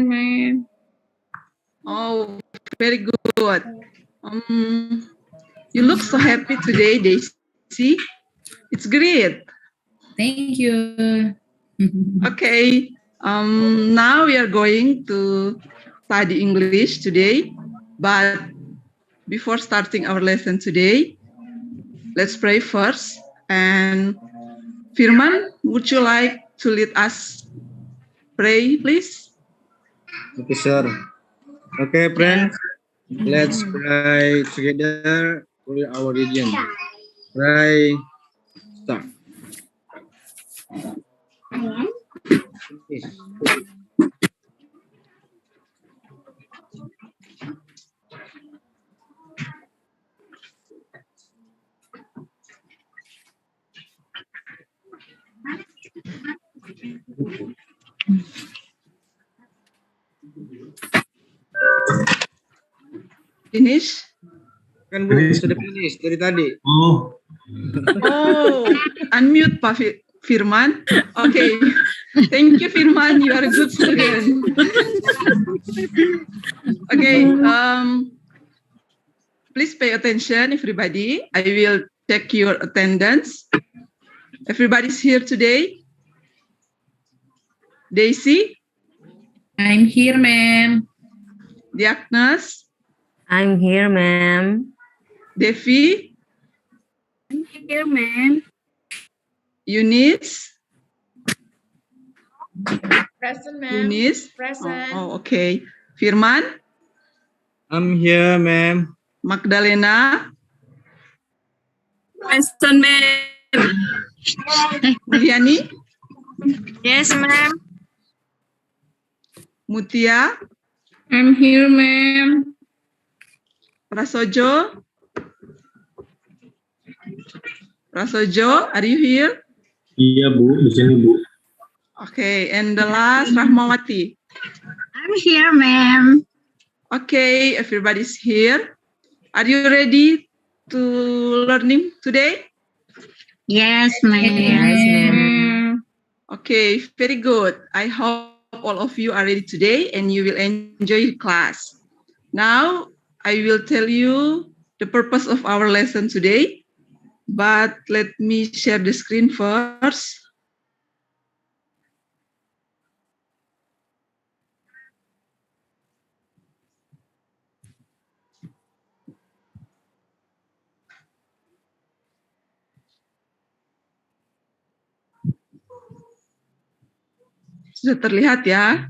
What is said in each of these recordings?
ma'am. Oh, very good. You look so happy today, Daisy. It's great. Thank you. Okay. Now we are going to study English today, but before starting our lesson today, let's pray first. And Firman, would you like to lead us pray, please? Okay, sir. Okay, friends, let's pray together for our region. Pray, start. Finish? Kan Bu, sudah finish dari tadi. Oh, unmute Pak Firman. Okay, thank you Firman, you are a good student. Okay, please pay attention everybody. I will check your attendance. Everybody's here today. Daisy? I'm here, ma'am. Diagnes? I'm here, ma'am. Devi? I'm here, ma'am. Eunice? Present, ma'am. Eunice? Present. Oh, okay. Firman? I'm here, ma'am. Magdalena? Present, ma'am. Mulyani? Yes, ma'am. Mutia? I'm here, ma'am. Prasojo? Prasojo, are you here? Iya Bu, di sini Bu. Okay, and the last Rahmawati. I'm here, ma'am. Okay, everybody's here. Are you ready to learning today? Yes, ma'am. Yes, ma'am. Okay, very good. I hope all of you are ready today and you will enjoy class. Now, I will tell you the purpose of our lesson today, but let me share the screen first. Sudah terlihat ya?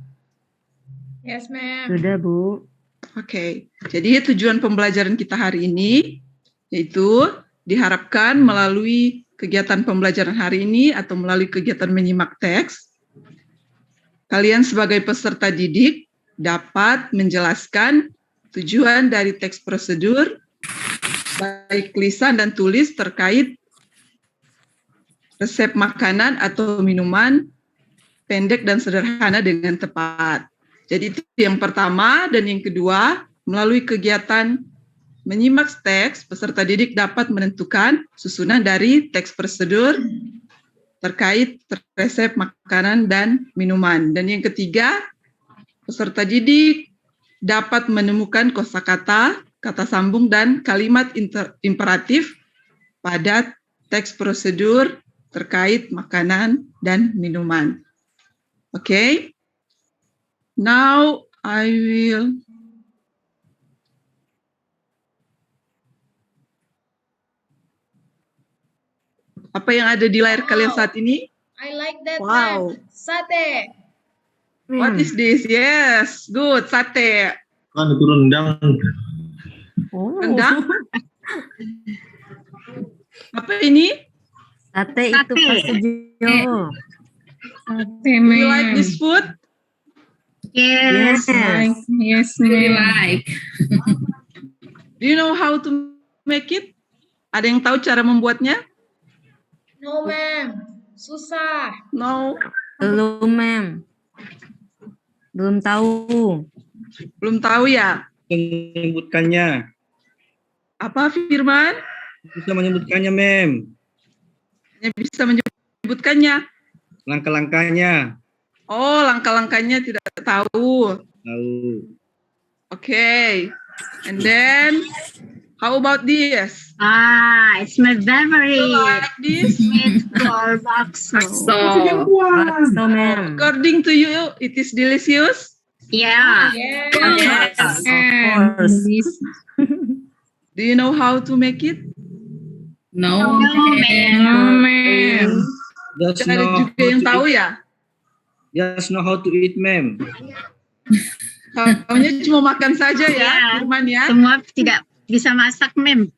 Yes, ma'am. Sudah, Bu. Oke, jadi tujuan pembelajaran kita hari ini yaitu diharapkan melalui kegiatan pembelajaran hari ini atau melalui kegiatan menyimak teks, kalian sebagai peserta didik dapat menjelaskan tujuan dari teks prosedur, baik lisan dan tulis terkait resep makanan atau minuman pendek dan sederhana dengan tepat. Jadi itu yang pertama, dan yang kedua, melalui kegiatan menyimak teks, peserta didik dapat menentukan susunan dari teks prosedur terkait resep makanan dan minuman. Dan yang ketiga, peserta didik dapat menemukan kosakata, kata sambung, dan kalimat imperatif pada teks prosedur terkait makanan dan minuman. Okay, now I will apa yang ada di layar kalian saat ini? I like that, Wow. ma'am. Sate. What is this? Yes, good, sate. Kan itu rendang. Rendang? Apa ini? Sate itu Pak Sujo. Sate, Do you ma'am. like this food? Yes. Yes, ma'am. Like. Do you know how to make it? Ada yang tahu cara membuatnya? No, ma'am. Susah. No, Belum, ma'am. Belum tahu. belum tahu ya. Menyebutkannya. Apa Firman? Bisa menyebutkannya, ma'am. Yang bisa menyebutkannya. Langkah-langkahnya. Oh, langkah-langkahnya tidak tahu. Tahu. Okay. And then, how about this? It's my You favorite. like this? Meatball bakso. Bakso, ma'am. According to you, it is delicious? Yeah. Yes. Of course. Do you know how to make it? No, No, ma'am. No, ma'am. Just Ada know juga yang tahu ya? Just know how to eat, ma'am. Taunya cuma makan saja ya, Ya. Firman ya? Semua tidak bisa masak, Mem.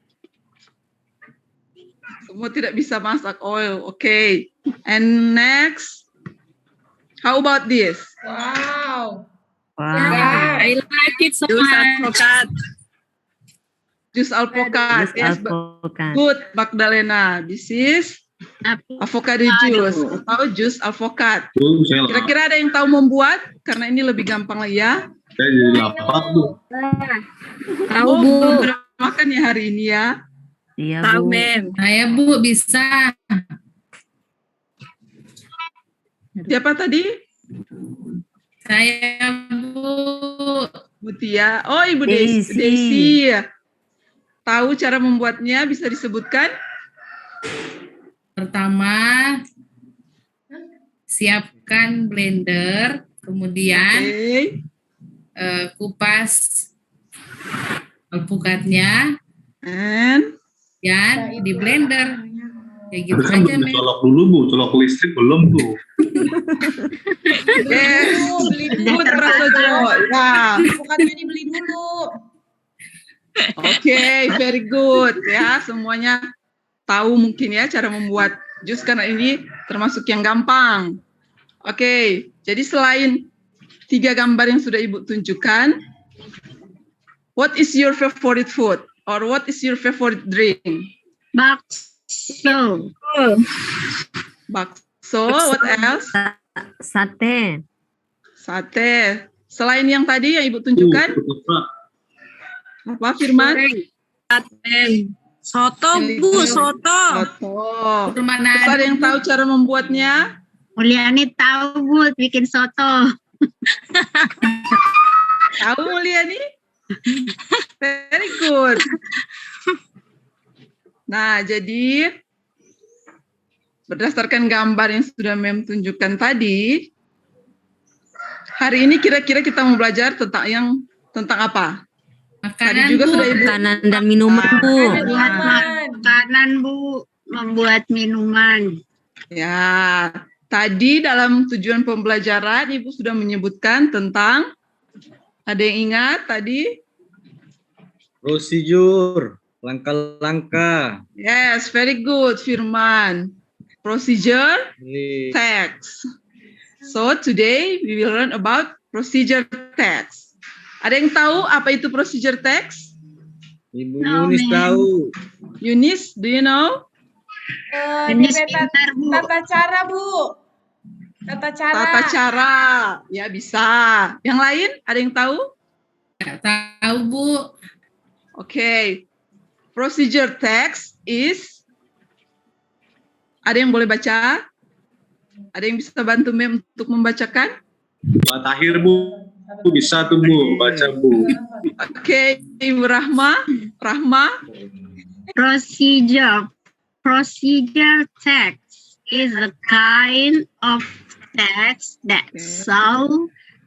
Semua tidak bisa masak oil. Okay. And next, how about this? Wow. Wow. I like it so much. Jus alpukat. Jus Yes, alpukat. good, Magdalena. This is avocado juice atau jus alpukat. Bu, saya lapar. Kira-kira ada yang tahu membuat? Karena ini lebih gampang lah ya. Saya jadi lapar, Bu. Tahu, Oh, Bu. belum pernah makan ya hari ini ya. Iya, Tahu, Bu. ma'am. Saya, Bu, bisa. Siapa tadi? Saya, Bu. Mutia. Oh, Ibu Daisy. Daisy. Tahu cara membuatnya? Bisa disebutkan? Pertama, siapkan blender, kemudian Oke. kupas alpukatnya, And dan di blender. Kayak gitu Tapi kan aja, belum ma'am. dicolok dulu, Bu. Colok listrik belum, Bu. yes, Beli dulu. good Prasojo. Ya. Bukannya dibeli dulu. Oke, very good ya. Semuanya tahu mungkin ya cara membuat jus karena ini termasuk yang gampang. Oke, jadi selain 3 gambar yang sudah Ibu tunjukkan, what is your favorite food or what is your favorite drink? Bakso. Bakso, what else? Sate. Sate. Selain yang tadi yang Ibu tunjukkan, Pak. apa Firman? Soto, Bu, soto. Soto. Kurma Terus ada yang tahu cara membuatnya? Mulyani tahu, Bu, bikin soto. Tahu Mulyani? Very good. Nah, jadi berdasarkan gambar yang sudah Mem tunjukkan tadi, hari ini kira-kira kita mau belajar tentang apa? Tadi Makanan, juga Bu. sudah Ibu. Makanan dan minuman, Bu. Buat makanan, Bu. Membuat minuman. Ya, tadi dalam tujuan pembelajaran Ibu sudah menyebutkan tentang, ada yang ingat tadi? Prosedur, langkah-langkah. Yes, very good Firman. Procedure, Ini text. So today we will learn about procedure text. Ada yang tahu apa itu procedure text? Ibu No, Yunis ma'am. tahu. Eunice, do you know? Ini DP pintar, Bu. tata cara, Bu. Tata cara. Tata cara. Ya bisa. Yang lain ada yang tahu? Nggak tahu, Bu. Okay. Procedure text is, ada yang boleh baca? Ada yang bisa bantu Mem untuk membacakan? Pak Tahir, Bu. Bu, bisa tuh, Bu. Baca, Bu. Oke, Ibu Rahma. Rahma. Procedure text is a kind of text that show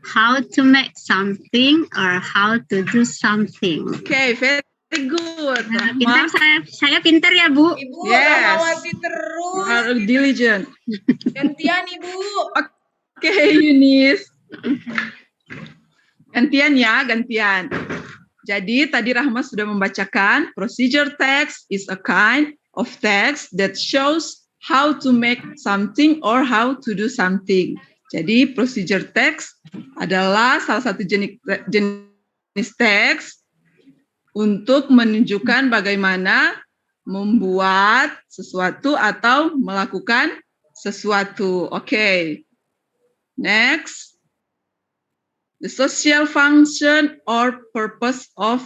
how to make something or how to do something. Oke, very good. Nah, pintar Rahma. saya pintar ya, Bu. Ibu, Yes. Rahmawati You terus. are diligent. Gantian, Ibu. Oke, Eunice. Gantian ya, gantian. Jadi tadi Rahma sudah membacakan procedure text is a kind of text that shows how to make something or how to do something. Jadi procedure text adalah salah satu jenis teks untuk menunjukkan bagaimana membuat sesuatu atau melakukan sesuatu. Oke. Next. The social function or purpose of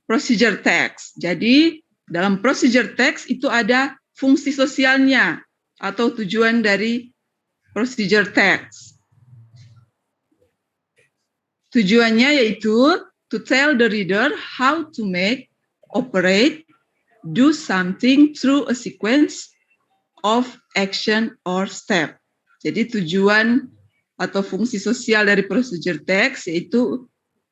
procedure text. Jadi, dalam procedure text itu ada fungsi sosialnya atau tujuan dari procedure text. Tujuannya yaitu to tell the reader how to make, operate, do something through a sequence of action or step. Jadi tujuan atau fungsi sosial dari procedure text yaitu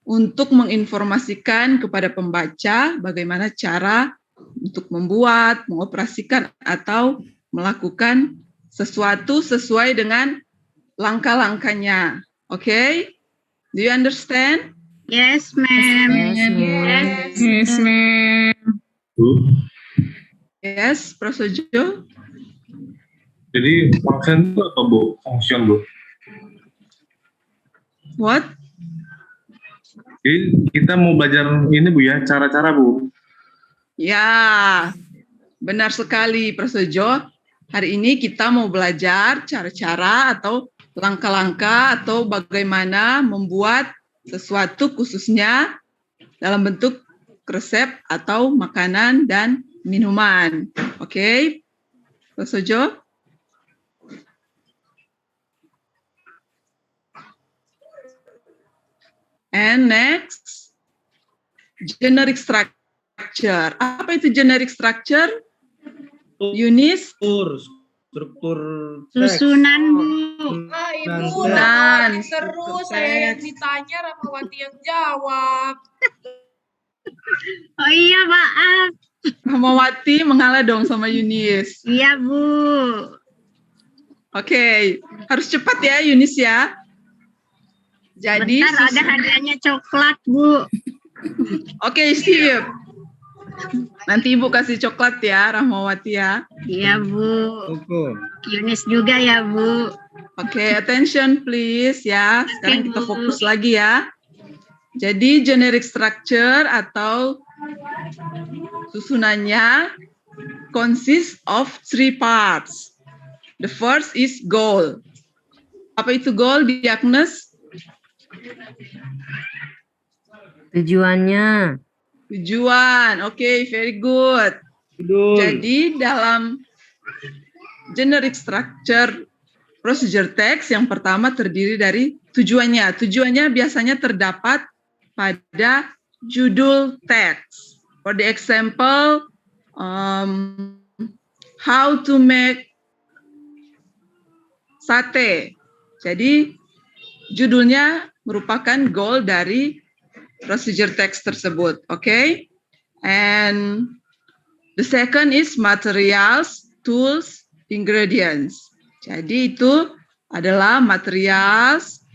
untuk menginformasikan kepada pembaca bagaimana cara untuk membuat, mengoperasikan, atau melakukan sesuatu sesuai dengan langkah-langkahnya. Okay? Do you understand? Yes, ma'am. Yes, ma'am. Bu. Yes, Prasojo? Jadi function itu apa Bu? Function Bu. What? Jadi kita mau belajar ini Bu ya, cara-cara Bu. Ya, benar sekali Prasojo. Hari ini kita mau belajar cara-cara atau langkah-langkah atau bagaimana membuat sesuatu khususnya dalam bentuk resep atau makanan dan minuman. Oke, Prasojo? And next, generic structure. Apa itu generic structure? Yunis? Struktur teks. Susunan, Bu. Ah, Ibu, Susunan. Rahmawati terus. Saya yang ditanya, Rahmawati yang jawab. Oh iya, maaf. Rahmawati mengalah dong sama Yunis. Iya, Bu. Oke, harus cepat ya Yunis ya. Jadi, Bentar, ada hadiahnya coklat, Bu. Oke, sip. Nanti Ibu kasih coklat ya, Rahmawati ya. Iya, Bu. Toko. Yunis juga ya, Bu. Oke, attention please ya. Sekarang Oke, kita Bu. fokus lagi ya. Jadi generic structure atau susunannya consists of 3 parts. The first is goal. Apa itu goal, Agnes? Tujuannya. Tujuan. Oke, very good. Judul. Jadi dalam generic structure procedure text yang pertama terdiri dari tujuannya. Tujuannya biasanya terdapat pada judul teks. For the example, how to make sate. Jadi judulnya merupakan goal dari procedure text tersebut. Okay? And the second is materials, tools, ingredients. Jadi itu adalah materials,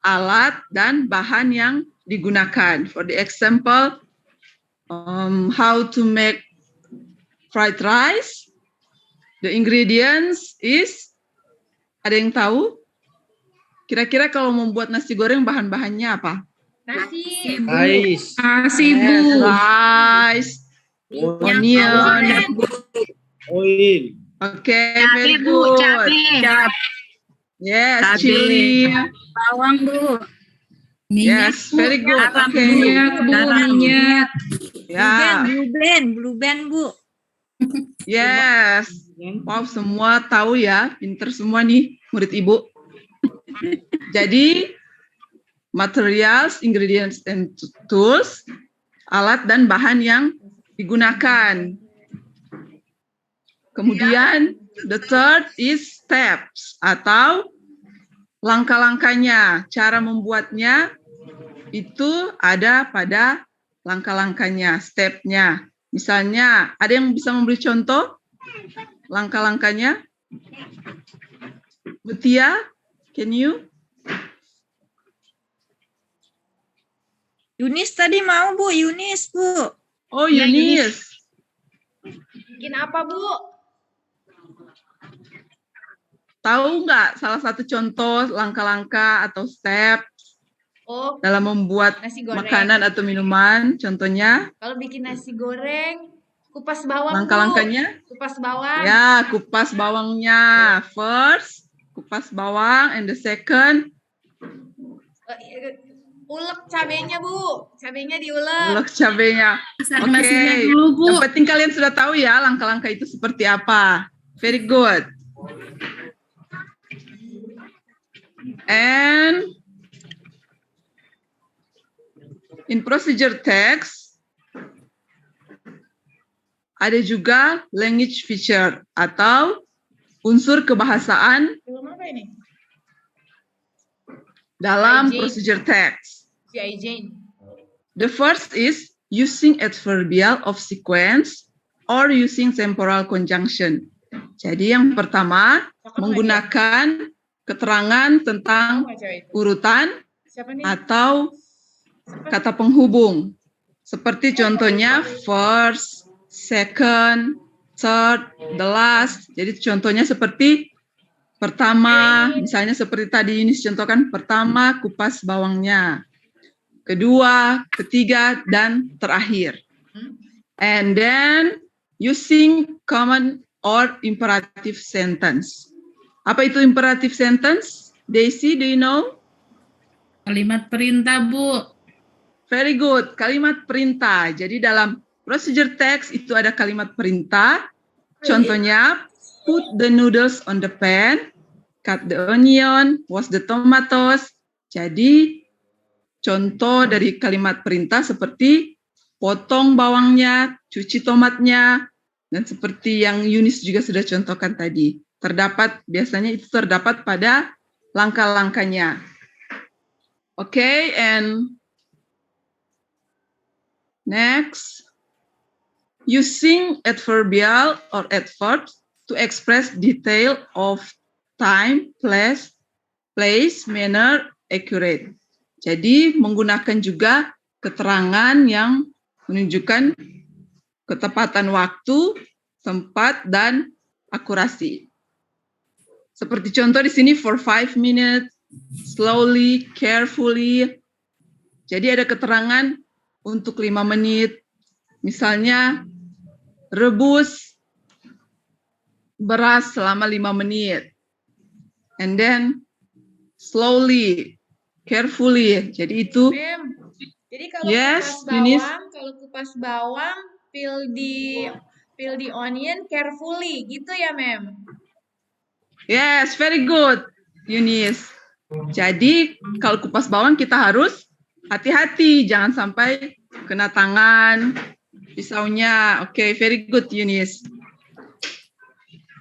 alat, dan bahan yang digunakan. For the example, how to make fried rice. The ingredients is, ada yang tahu? Kira-kira kalau membuat nasi goreng bahan-bahannya apa? Nasi. Ais. Nasi Bu. Rice, onion. Oil. Oke, Cabe, very Bu. good. Cabe. Yes, Cabe. chili. Bawang, Bu. Yes, very good. Garam, Oke. Minyak Bu, minyak. Ya, Blue band, Bu. yes. Wow, semua tahu ya, pinter semua nih murid Ibu. Jadi, materials, ingredients, and tools, alat dan bahan yang digunakan. Kemudian, the third is steps, atau langkah-langkahnya. Cara membuatnya itu ada pada langkah-langkahnya, stepnya. Misalnya, ada yang bisa memberi contoh langkah-langkahnya? Mutia, can you? Yunis tadi mau, Bu. Yunis, Bu. Oh, Ya, Yunis. Bikin apa, Bu? Tahu nggak salah satu contoh langkah-langkah atau step Oh, dalam membuat nasi goreng. makanan atau minuman? Contohnya, Kalau bikin nasi goreng, kupas bawang, Bu. langkah-langkahnya? Kupas bawang. Ya, kupas bawangnya. First, kupas bawang, and the second, Ulek cabenya, Bu. Cabenya diulek. ulek cabenya. Masak Oke. nasinya dulu Bu. Yang penting kalian sudah tahu ya langkah-langkah itu seperti apa. Very good. And In procedure text, ada juga language feature atau unsur kebahasaan Film apa ini? dalam Hygiene. procedure text. Si Jane. The first is using adverbial of sequence or using temporal conjunction. Jadi yang pertama, menggunakan keterangan tentang Tahu nggak cewek itu? urutan Siapa nih? atau kata penghubung. Seperti contohnya first, second, third, the last. Jadi contohnya seperti pertama, misalnya seperti tadi Yunis contohkan, pertama kupas bawangnya, kedua, ketiga, dan terakhir. And then using common or imperative sentence. Apa itu imperative sentence? Daisy, do you know? Kalimat perintah, Bu. Very good, kalimat perintah. Jadi dalam procedure text itu ada kalimat perintah. Contohnya, put the noodles on the pan, cut the onion, wash the tomatoes. Jadi contoh dari kalimat perintah seperti potong bawangnya, cuci tomatnya, dan seperti yang Yunis juga sudah contohkan tadi. Biasanya itu terdapat pada langkah-langkahnya. Okay, and next, using adverbial or adverbs to express detail of time, place, manner, accurate. Jadi menggunakan juga keterangan yang menunjukkan ketepatan waktu, tempat, dan akurasi. Seperti contoh di sini for 5 minutes, slowly, carefully. Jadi ada keterangan untuk 5 menit. Misalnya rebus beras selama 5 menit. And then slowly, carefully. Jadi itu. Mem, jadi kalau Yes, kupas Yunis. kupas bawang, peel the onion carefully, gitu ya, Mem? Yes, very good, Yunis. Jadi kalau kupas bawang kita harus hati-hati, jangan sampai kena tangan pisaunya. Okay, very good, Yunis.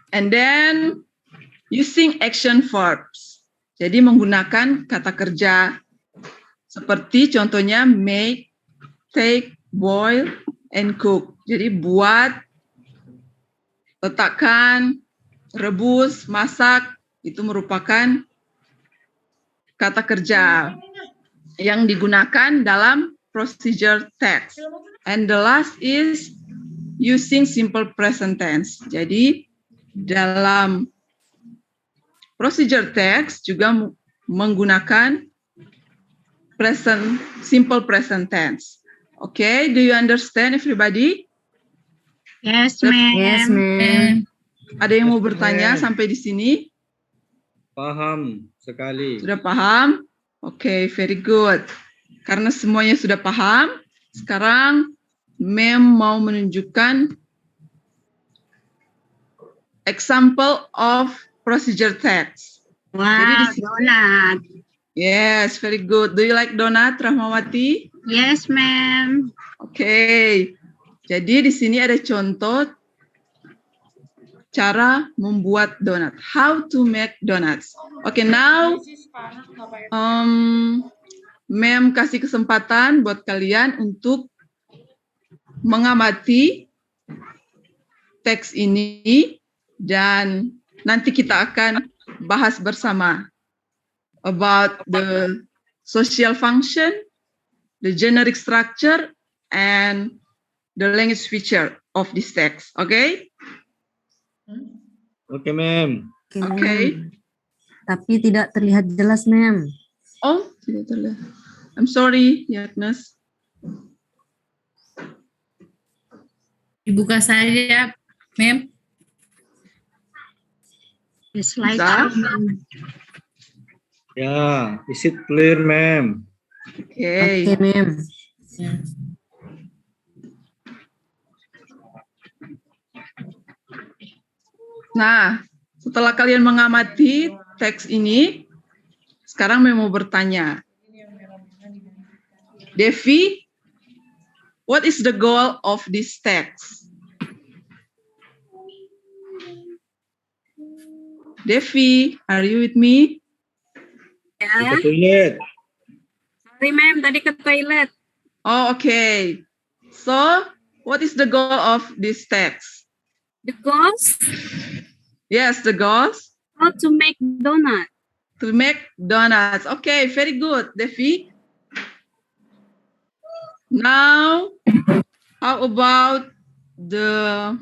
And then using action verbs. Jadi menggunakan kata kerja seperti contohnya make, take, boil, and cook. Jadi buat, letakkan, rebus, masak, itu merupakan kata kerja yang digunakan dalam procedure text. And the last is using simple present tense. Jadi dalam procedure text juga menggunakan simple present tense. Okay, do you understand everybody? Yes, ma'am. Yes, ma'am. Ada yang mau bertanya sampai di sini? Paham sekali. Sudah paham? Oke, very good. Karena semuanya sudah paham, sekarang Mem mau menunjukkan example of procedure text. Jadi Wow, di sini- donut. Yes, very good. Do you like donut, Rahmawati? Yes, ma'am. Oke. Jadi di sini ada contoh cara membuat donat. How to make donuts. Okay, now Mem kasih kesempatan buat kalian untuk mengamati teks ini dan nanti kita akan bahas bersama about the social function, the generic structure, and the language feature of this text. Okay? Oke, ma'am. Okay. ma'am. Tapi tidak terlihat jelas, ma'am. Oh, tidak terlihat. I'm sorry, Agnes. Dibuka saja, Mem. The slide. Bisa? Ya, is it clear, ma'am? Okay. Oke, ma'am. Nah, setelah kalian mengamati teks ini, sekarang Mem mau bertanya. Devi, what is the goal of this text? Devi, are you with me? Ke toilet. Sorry, ma'am. Tadi ke toilet. Oh, okay. So, what is the goal of this text? The goals? Yes, the goals How to make donut. to make donuts. Okay, very good, Devi. Now, how about the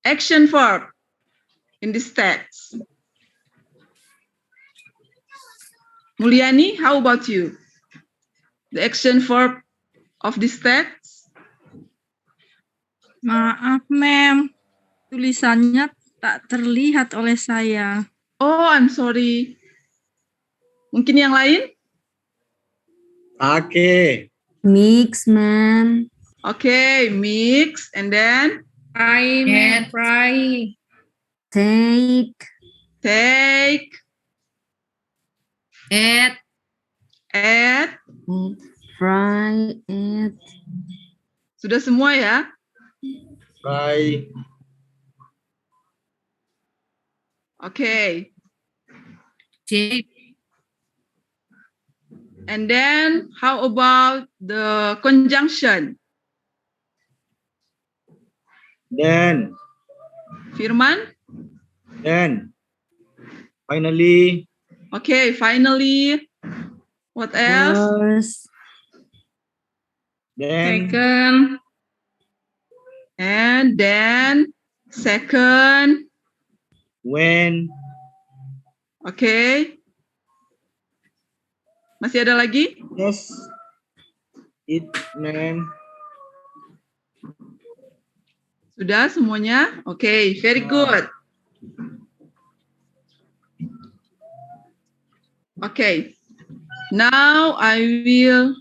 action verb in this text? Mulyani, how about you? The action verb of this text? Maaf, ma'am. Tulisannya tak terlihat oleh saya. Oh, I'm sorry. Mungkin yang lain? Take. Mix, ma'am. Okay, mix, and then Fry, ma'am. Fry. Take, take, Add. add. fry, add. Sudah semua ya? Fry. Okay. Shape. And then how about the conjunction? Then. Firman? Then. Finally. Okay, finally. What else? First, Then. Second. And then second. When. Okay. Masih ada lagi? Yes. It, ma'am. Sudah semuanya? Okay, very good. Okay. Now I will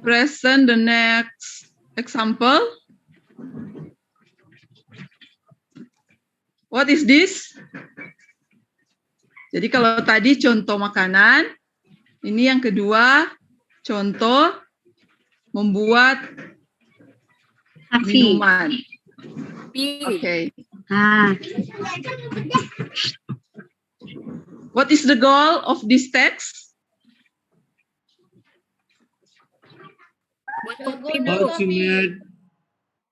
present the next example. What is this? Jadi kalau tadi contoh makanan, ini yang kedua contoh membuat Coffee. minuman. Okay. Ah, What is the goal of this text? How to make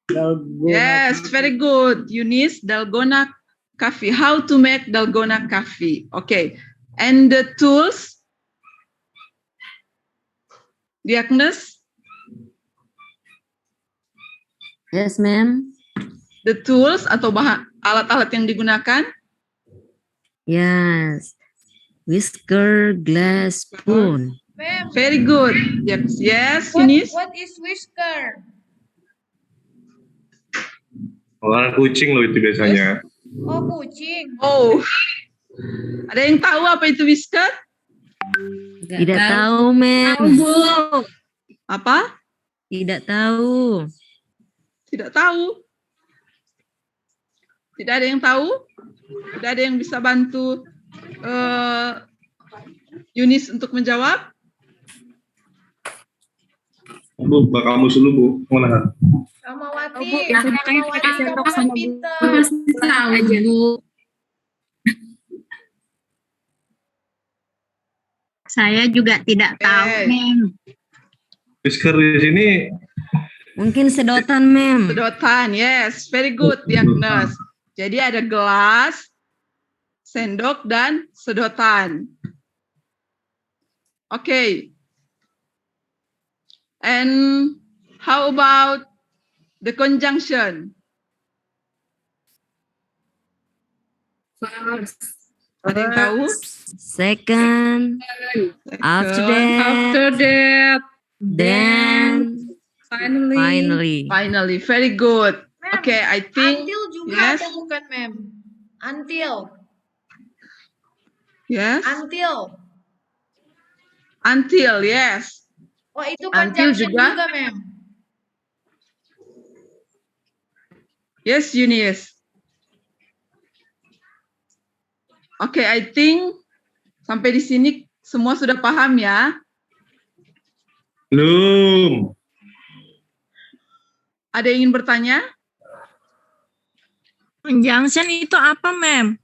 dalgona Yes, very good. Eunice, dalgona coffee. How to make dalgona coffee. Okay. And the tools? Diagnos? yes, ma'am. The tools atau bahan alat-alat yang digunakan? Yes. Whisker, glass, spoon. Ma'am, Very good. Yes, yes, what, Eunice. what is whisker? Warna kucing loh itu biasanya. Oh, kucing. Oh. Ada yang tahu apa itu whisker? Tidak tahu, ma'am. Bu. Apa? Tidak tahu. Tidak tahu. Tidak ada yang tahu? Tidak ada yang bisa bantu Eunice untuk menjawab? Bu, Mbak kamu dulu, Bu. Mana? Ramawati. Bu, yang kayaknya pakai sendok sama pinter. Pasti tahu, Bu. saya juga tidak tahu, Okay. ma'am. Whisker di sini Mungkin sedotan, ma'am. Sedotan, yes. Very good, Diagnos. Jadi ada gelas, sendok, dan sedotan. Okay. And how about the conjunction? First. Ada yang tahu? Second, after Second. that, After that. then, Finally. finally. Very good. Ma'am, Okay, I think Until juga yes. atau bukan, ma'am? Until. yes. Until. Yes. Oh, itu Until conjunction juga. juga, ma'am. Yes, Eunice. Okay, I think sampai di sini semua sudah paham ya? Belum. Ada yang ingin bertanya? Conjunction itu apa, Mem?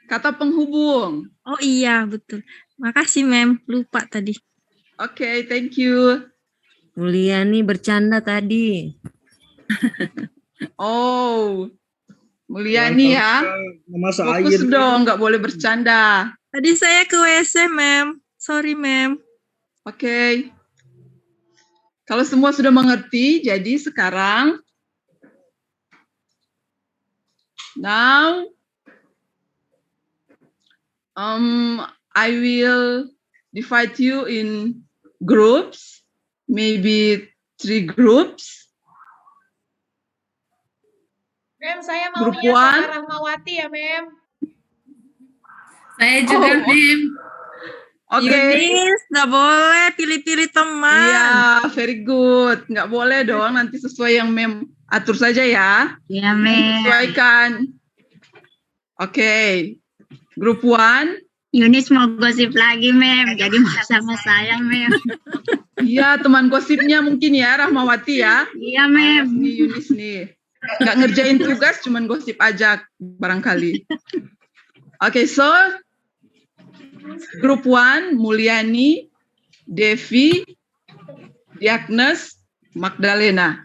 Kata penghubung. Oh iya, betul. Makasih, Mem. Lupa tadi. Oke, thank you. Mulyani bercanda tadi. Oh, Mulyani ya. Memasak Fokus air. dong, nggak boleh bercanda. Tadi saya ke WC, Mem. Sorry, Mem. Oke. Kalau semua sudah mengerti, jadi sekarang now I will divide you in groups, maybe 3 groups. Mem, saya Grup maunya sama one. Rahmawati ya, Mem. Saya juga, Oh. Mem. Oke. Yunis, nggak boleh pilih-pilih teman. Iya, very good. Nggak boleh dong, nanti sesuai yang Mem atur saja ya. Ya, Mem. Sesuaikan. Oke. Grup 1. Yunis mau gosip lagi, Mem. Jadi mau sama saya, Mem. Iya, teman gosipnya mungkin ya, Rahmawati ya. Iya, Mem. Nih, Yunis nih. Nggak ngerjain tugas, cuman gosip aja barangkali. Oke, so Grup 1, Mulyani, Devi, Diagnes, Magdalena.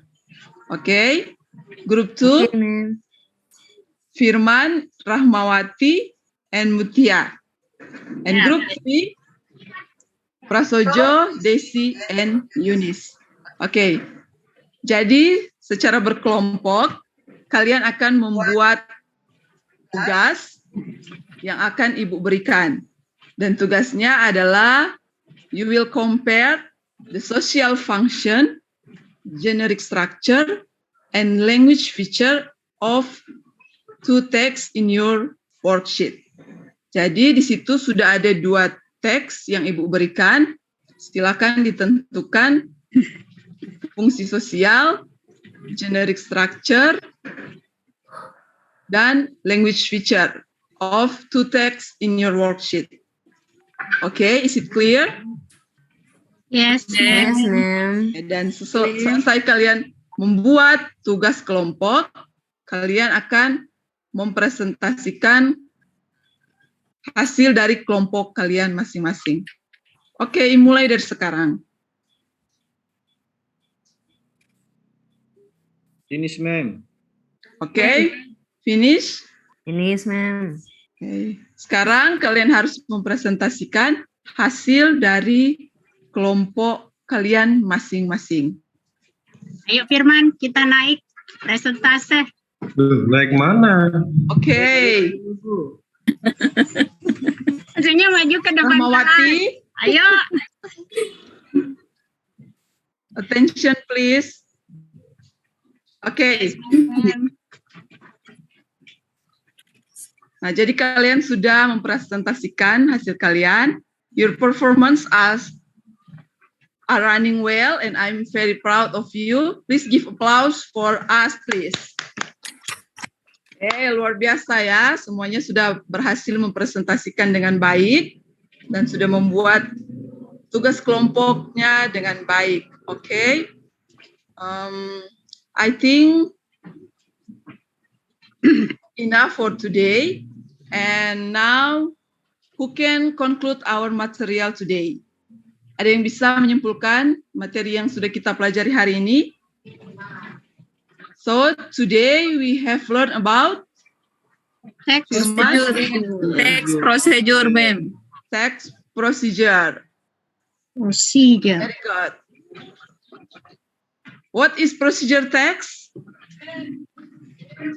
Oke. Grup 2, Oke, Mem. Firman, Rahmawati, and Mutia. And Yeah. group 3, Prasojo, Desi, and Yunis. Oke. Jadi secara berkelompok kalian akan membuat tugas yang akan Ibu berikan. Dan tugasnya adalah you will compare the social function, generic structure, and language feature of 2 texts in your worksheet. Jadi di situ sudah ada 2 teks yang Ibu berikan. Silakan ditentukan fungsi sosial, generic structure, dan language feature of 2 texts in your worksheet. Okay, is it clear? Yes, Yes, Mem. Mem. Dan selesai kalian membuat tugas kelompok, kalian akan mempresentasikan hasil dari kelompok kalian masing-masing. Oke, mulai dari sekarang. Finish, Mem. Oke, finish. Finish, Mem. Oke. Sekarang kalian harus mempresentasikan hasil dari kelompok kalian masing-masing. Ayo, Firman, kita naik presentase. Naik mana? Oke, Maksudnya maju ke depan. Rahmawati, Ayo. attention please. Oke. Nah, jadi kalian sudah mempresentasikan hasil kalian. Your performance are running well and I'm very proud of you. Please give applause for us, please. Luar biasa ya. Semuanya sudah berhasil mempresentasikan dengan baik dan sudah membuat tugas kelompoknya dengan baik. Oke. I think enough for today. And now, who can conclude our material today? Ada yang bisa menyimpulkan materi yang sudah kita pelajari hari ini? So, today we have learned about Text. Text procedure, Mem. text procedure. Procedure. Very good. What is procedure text?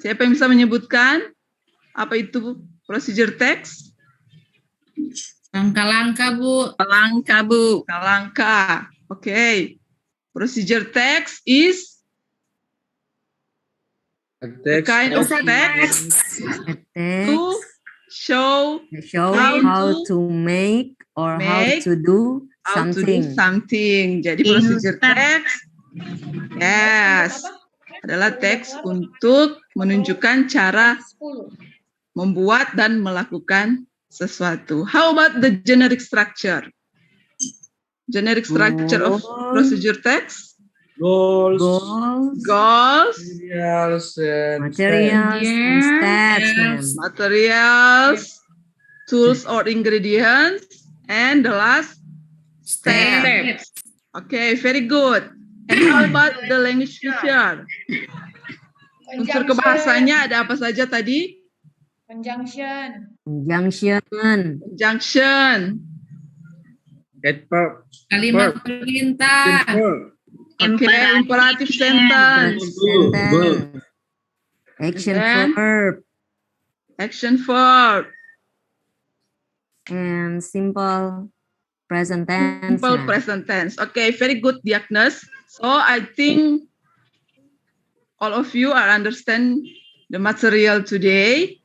Siapa yang bisa menyebutkan apa itu procedure text? Langkah-langkah, Bu. Langkah, Bu. Langkah. Okay. Procedure text is A the text kind of of text A to text show show how how to to make or how make, to do how to do something. something. Jadi procedure text, yes, adalah teks untuk menunjukkan cara 10. membuat dan melakukan sesuatu. How about the generic structure? Generic structure of procedure text? Goals, Goals, Goals, materials, and materials, and steps, ma'am. materials, tools or ingredients, and the last steps. Okay, very good. And how about the language feature? Unsur kebahasanya ada apa saja tadi? Conjunction. Conjunction, Conjunction, adverb, Kalimat verb, perintah. verb, okay, imperative sentence, sentence, action then- verb, action verb, and simple present tense, simple ma'am. present tense. Okay, very good, Diagnes. So I think all of you are understand the material today,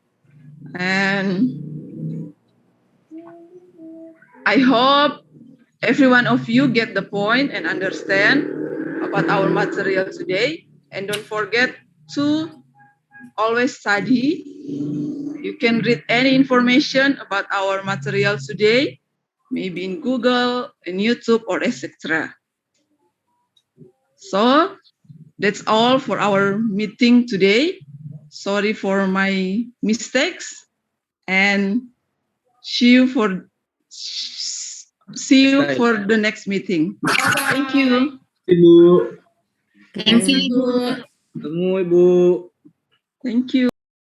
and I hope every one of you get the point and understand about our material today. And don't forget to always study. You can read any information about our material today, maybe in Google, in YouTube, or etc. So that's all for our meeting today. Sorry for my mistakes, and see you for the next meeting. Thank you. Ibu. Thank you, Ibu. Ketemu Ibu. Thank you.